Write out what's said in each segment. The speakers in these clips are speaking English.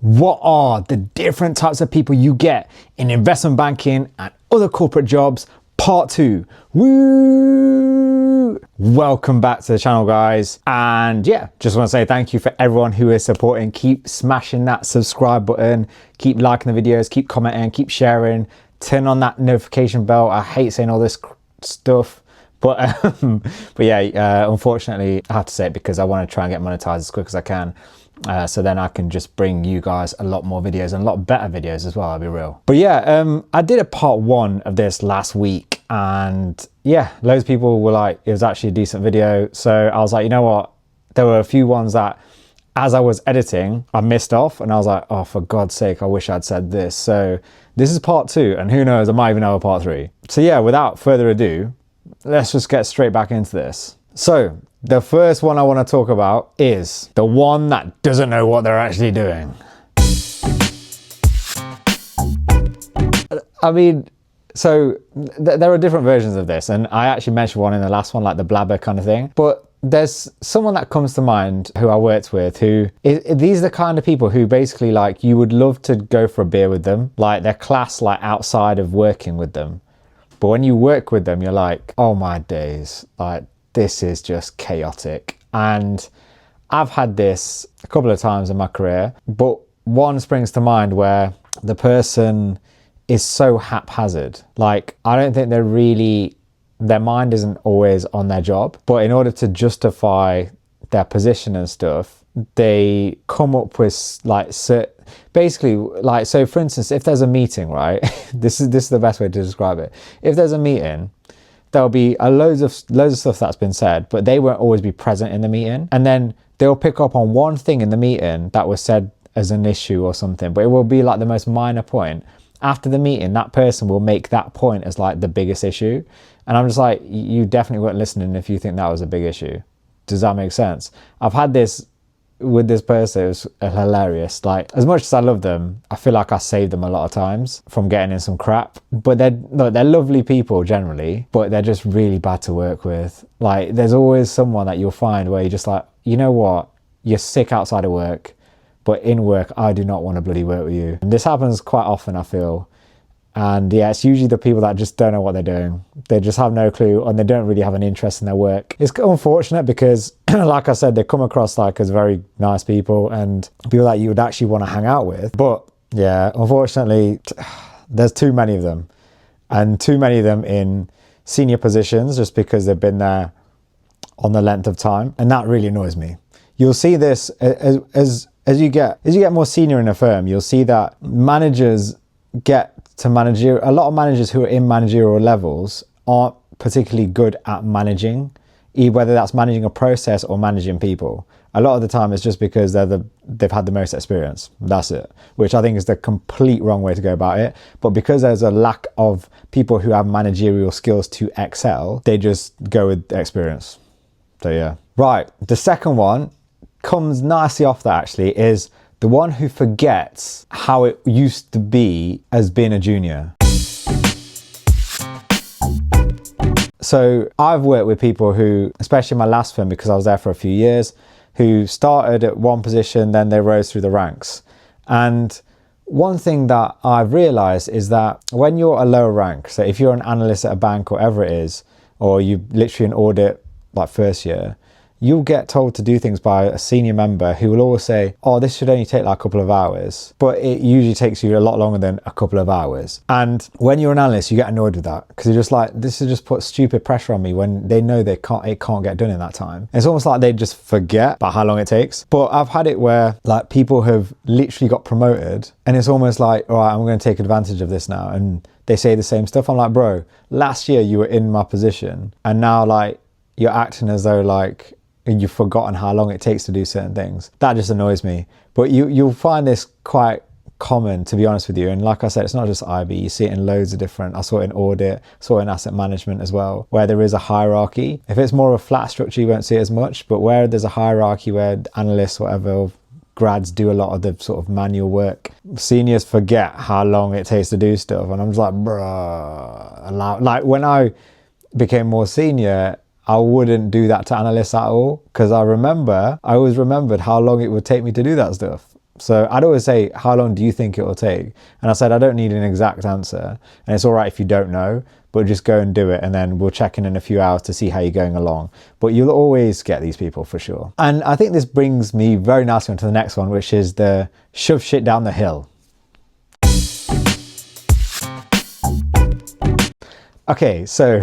What are the different types of people you get in investment banking and other corporate jobs? Part 2. Woo! Welcome back to the channel, guys. And yeah, just want to say thank you for everyone who is supporting. Keep smashing that subscribe button. Keep liking the videos. Keep commenting. Keep sharing. Turn on that notification bell. I hate saying all this stuff. But yeah, unfortunately, I have to say it because I want to try and get monetized as quick as I can. So then I can just bring you guys a lot more videos and a lot better videos as well, I'll be real. But yeah, I did a part 1 of this last week, and yeah, loads of people were like, it was actually a decent video. So I was like, you know what? There were a few ones that as I was editing, I missed off, and I was like, oh, for God's sake, I wish I'd said this. So this is part 2, and who knows, I might even have a part 3. So yeah, without further ado, let's just get straight back into this. So the first one I want to talk about is the one that doesn't know what they're actually doing. I mean, so there are different versions of this, and I actually mentioned one in the last one, like the blabber kind of thing. But there's someone that comes to mind who I worked with these are the kind of people who basically, like, you would love to go for a beer with them, like their class, like outside of working with them. But when you work with them, you're like, oh my days, like this is just chaotic. And I've had this a couple of times in my career, but one springs to mind where the person is so haphazard. Like, I don't think their mind isn't always on their job, but in order to justify their position and stuff, they come up with like basically, like, so for instance, if there's a meeting, right, this is the best way to describe it. If there's a meeting, there'll be loads of stuff that's been said, but they won't always be present in the meeting, and then they'll pick up on one thing in the meeting that was said as an issue or something, but it will be like the most minor point. After the meeting, that person will make that point as like the biggest issue, and I'm just like, you definitely weren't listening if you think that was a big issue. Does that make sense? I've had this with this person. It was hilarious. Like, as much as I love them, I feel like I saved them a lot of times from getting in some crap. But they're lovely people generally, but they're just really bad to work with. Like, there's always someone that you'll find where you're just like, you know what, you're sick outside of work, but in work, I do not want to bloody work with you. And this happens quite often, I feel. And yeah, it's usually the people that just don't know what they're doing. They just have no clue, and they don't really have an interest in their work. It's unfortunate because, like I said, they come across like as very nice people and people that you would actually want to hang out with. But yeah, unfortunately, there's too many of them, and too many of them in senior positions just because they've been there on the length of time. And that really annoys me. You'll see this as you get more senior in a firm, you'll see that managers get to a lot of managers who are in managerial levels aren't particularly good at managing, whether that's managing a process or managing people. A lot of the time it's just because they've had the most experience. That's it, which I think is the complete wrong way to go about it. But because there's a lack of people who have managerial skills to excel, they just go with experience. So yeah. Right, the second one comes nicely off that, actually, is the one who forgets how it used to be as being a junior. So I've worked with people who, especially in my last firm, because I was there for a few years, who started at one position, then they rose through the ranks. And one thing that I've realized is that when you're a lower rank, so if you're an analyst at a bank or whatever it is, or you literally an audit like first year, you'll get told to do things by a senior member who will always say, oh, this should only take like a couple of hours. But it usually takes you a lot longer than a couple of hours. And when you're an analyst, you get annoyed with that because you're just like, this has just put stupid pressure on me when they know it can't get done in that time. It's almost like they just forget about how long it takes. But I've had it where like people have literally got promoted and it's almost like, all right, I'm going to take advantage of this now. And they say the same stuff. I'm like, bro, last year you were in my position and now like you're acting as though like, and you've forgotten how long it takes to do certain things. That just annoys me. But you'll find this quite common, to be honest with you. And like I said, it's not just IB, you see it in loads of different, I saw it in audit, saw it in asset management as well, where there is a hierarchy. If it's more of a flat structure, you won't see it as much, but where there's a hierarchy where analysts, whatever, grads do a lot of the sort of manual work, seniors forget how long it takes to do stuff. And I'm just like, bruh. Like when I became more senior, I wouldn't do that to analysts at all, because I always remembered how long it would take me to do that stuff. So I'd always say, how long do you think it will take? And I said, I don't need an exact answer. And it's all right if you don't know, but just go and do it. And then we'll check in a few hours to see how you're going along. But you'll always get these people for sure. And I think this brings me very nicely onto the next one, which is the shove shit down the hill. Okay, so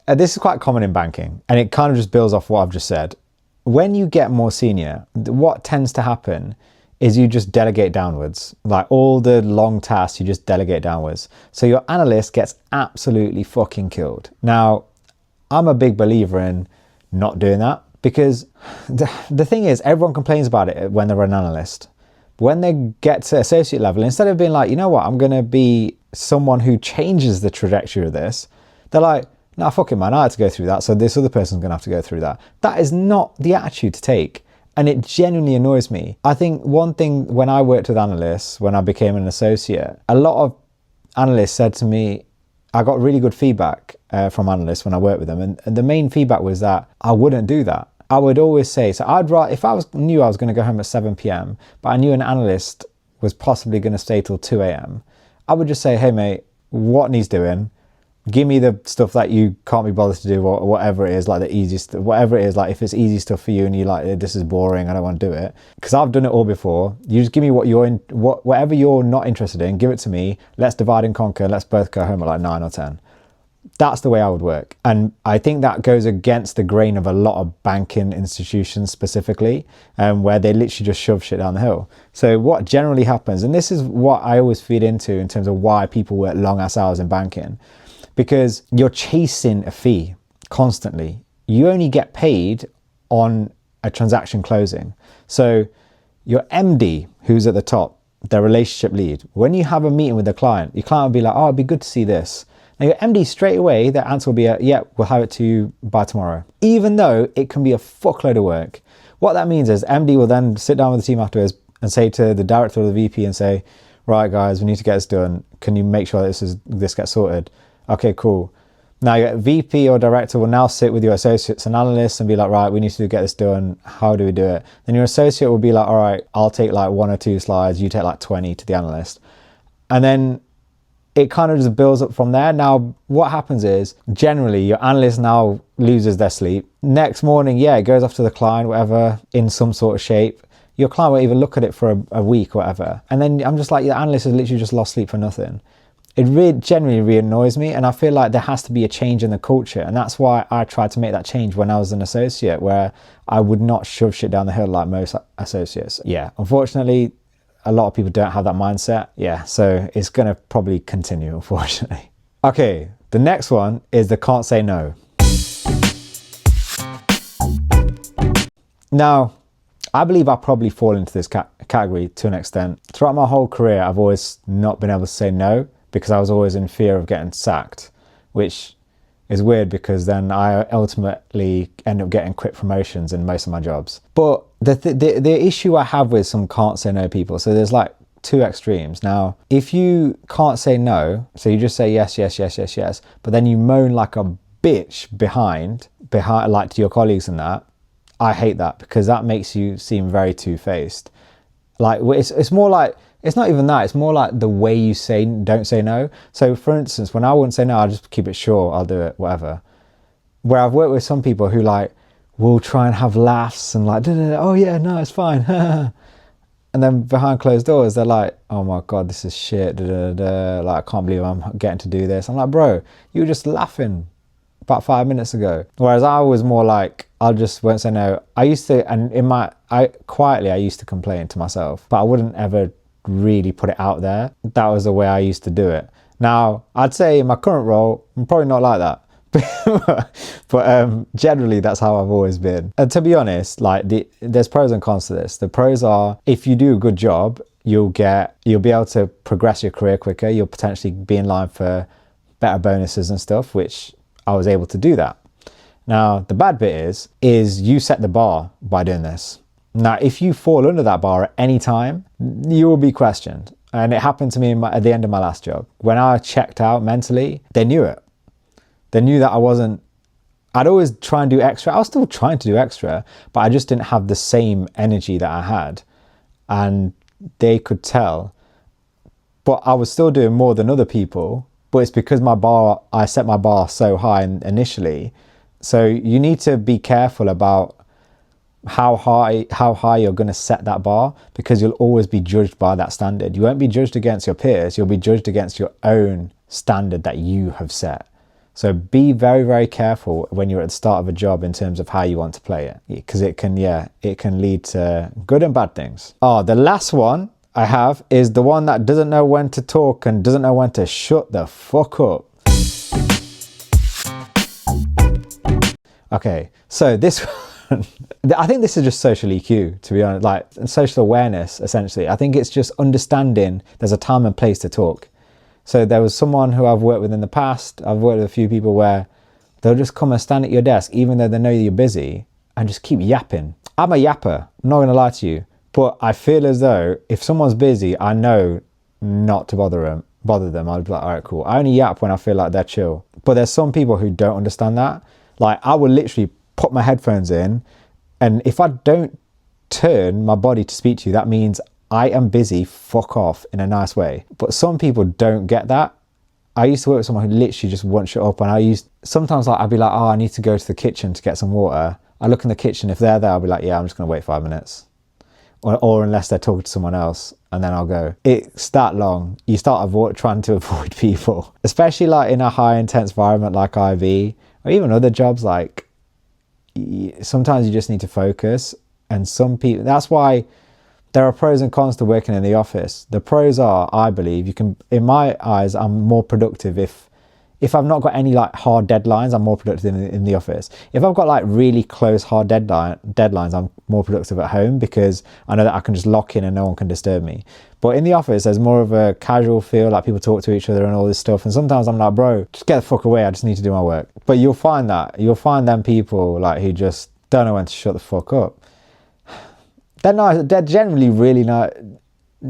this is quite common in banking, and it kind of just builds off what I've just said. When you get more senior, what tends to happen is you just delegate downwards. Like all the long tasks, you just delegate downwards. So your analyst gets absolutely fucking killed. Now, I'm a big believer in not doing that, because the thing is, everyone complains about it when they're an analyst. When they get to associate level, instead of being like, you know what, I'm going to be someone who changes the trajectory of this, they're like, nah, fuck it, man, I had to go through that, so this other person's going to have to go through that. That is not the attitude to take, and it genuinely annoys me. I think one thing, when I worked with analysts, when I became an associate, a lot of analysts said to me, I got really good feedback from analysts when I worked with them, and the main feedback was that I wouldn't do that. I would always say, so I'd rather, if knew I was going to go home at 7 p.m, but I knew an analyst was possibly going to stay till 2 a.m, I would just say, hey mate, what needs doing? Give me the stuff that you can't be bothered to do, or whatever it is, like the easiest, whatever it is, like if it's easy stuff for you and you're like, this is boring, I don't want to do it. Because I've done it all before. You just give me whatever you're not interested in, give it to me. Let's divide and conquer. Let's both go home at like 9 or 10. That's the way I would work. And I think that goes against the grain of a lot of banking institutions specifically, where they literally just shove shit down the hill. So what generally happens, and this is what I always feed into in terms of why people work long ass hours in banking, because you're chasing a fee constantly. You only get paid on a transaction closing. So your MD, who's at the top, the relationship lead, when you have a meeting with the client, your client will be like, oh, it'd be good to see this. Now your MD straight away, their answer will be, yeah, we'll have it to you by tomorrow. Even though it can be a fuckload of work. What that means is MD will then sit down with the team afterwards and say to the director or the VP and say, right guys, we need to get this done. Can you make sure this gets sorted? Okay, cool. Now your VP or director will now sit with your associates and analysts and be like, right, we need to get this done. How do we do it? Then your associate will be like, all right, I'll take like 1 or 2 slides. You take like 20 to the analyst. And then it kind of just builds up from there. Now, what happens is, generally, your analyst now loses their sleep. Next morning, yeah, it goes off to the client, whatever, in some sort of shape. Your client won't even look at it for a week or whatever. And then I'm just like, the analyst has literally just lost sleep for nothing. It generally really annoys me, and I feel like there has to be a change in the culture. And that's why I tried to make that change when I was an associate, where I would not shove shit down the hill like most associates. Yeah, unfortunately, a lot of people don't have that mindset. Yeah, so it's going to probably continue, unfortunately. Okay, the next one is the can't say no. Now, I believe I probably fall into this category to an extent. Throughout my whole career, I've always not been able to say no because I was always in fear of getting sacked, which is weird because then I ultimately end up getting quick promotions in most of my jobs. But the issue I have with some can't say no people, so there's like 2 extremes. Now, if you can't say no, so you just say yes, yes, yes, yes, yes, but then you moan like a bitch behind like to your colleagues and that, I hate that because that makes you seem very two-faced. Like it's more like, it's not even that, it's more like the way you don't say no. So for instance, when I wouldn't say no, I'll just keep it short, I'll do it, whatever. Where I've worked with some people who like will try and have laughs and like, oh yeah, no, it's fine. And then behind closed doors, they're like, oh my God, this is shit. Like, I can't believe I'm getting to do this. I'm like, bro, you were just laughing about 5 minutes ago. Whereas I was more like, won't say no. I used to, and I used to complain to myself, but I wouldn't ever really put it out there. That was the way I used to do it. Now, I'd say in my current role, I'm probably not like that. But generally that's how I've always been. And to be honest, like there's pros and cons to this. The pros are, if you do a good job, you'll be able to progress your career quicker. You'll potentially be in line for better bonuses and stuff, which I was able to do that. Now, the bad bit is you set the bar by doing this. Now, if you fall under that bar at any time, you will be questioned. And it happened to me at the end of my last job. When I checked out mentally, they knew it. They knew that I'd always try and do extra. I was still trying to do extra, but I just didn't have the same energy that I had. and they could tell, but I was still doing more than other people. But it's because I set my bar so high initially. So you need to be careful about how high you're going to set that bar, because you'll always be judged by that standard. You won't be judged against your peers, you'll be judged against your own standard that you have set. So be very, very careful when you're at the start of a job in terms of how you want to play it, because it can lead to good and bad things. The last one I have is the one that doesn't know when to talk and doesn't know when to shut the fuck up. Okay, so this one, I think this is just social EQ, to be honest, like social awareness, essentially. I think it's just understanding there's a time and place to talk. So there was someone who I've worked with in the past, I've worked with a few people where they'll just come and stand at your desk, even though they know you're busy, and just keep yapping. I'm a yapper, I'm not gonna lie to you. But I feel as though if someone's busy, I know not to bother them. I'll be like, all right, cool. I only yap when I feel like they're chill. But there's some people who don't understand that. Like, I will literally put my headphones in, and if I don't turn my body to speak to you, that means I am busy, fuck off, in a nice way. But some people don't get that. I used to work with someone who literally just won't shut up, and sometimes like, I'd be like, oh, I need to go to the kitchen to get some water. I look in the kitchen, if they're there, I'll be like, yeah, I'm just gonna wait 5 minutes. Or unless they're talking to someone else, and then I'll go. It's that long. You start trying to avoid people, especially like in a high intense environment like IV, or even other jobs. Like, sometimes you just need to focus, and some people, that's why there are pros and cons to working in the office. The pros are, I believe, in my eyes, I'm more productive if I've not got any like hard deadlines. I'm more productive in the office. If I've got like really close hard deadlines, I'm more productive at home, because I know that I can just lock in and no one can disturb me. But in the office, there's more of a casual feel, like people talk to each other and all this stuff. And sometimes I'm like, bro, just get the fuck away. I just need to do my work. But you'll find them people like who just don't know when to shut the fuck up. They're nice. They're generally really nice.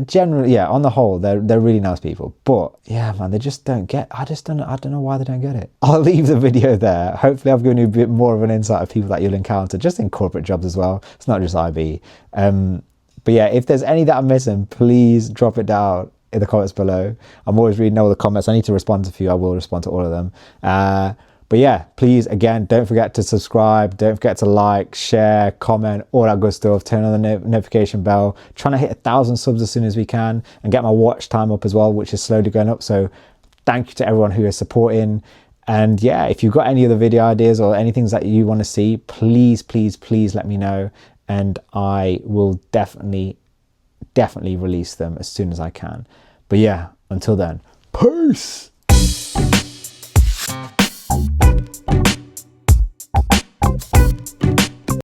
Generally, yeah, on the whole, they're really nice people. But yeah, man, they just don't get. I don't know why they don't get it. I'll leave the video there. Hopefully, I've given you a bit more of an insight of people that you'll encounter just in corporate jobs as well. It's not just IB. But yeah, if there's any that I'm missing, please drop it down in the comments below. I'm always reading all the comments. I need to respond to a few. I will respond to all of them. But yeah, please, again, don't forget to subscribe. Don't forget to like, share, comment, all that good stuff. Turn on the notification bell. Trying to hit 1,000 subs as soon as we can, and get my watch time up as well, which is slowly going up. So thank you to everyone who is supporting. And yeah, if you've got any other video ideas or any things that you want to see, please, please, please let me know. And I will definitely release them as soon as I can. But yeah, until then, peace.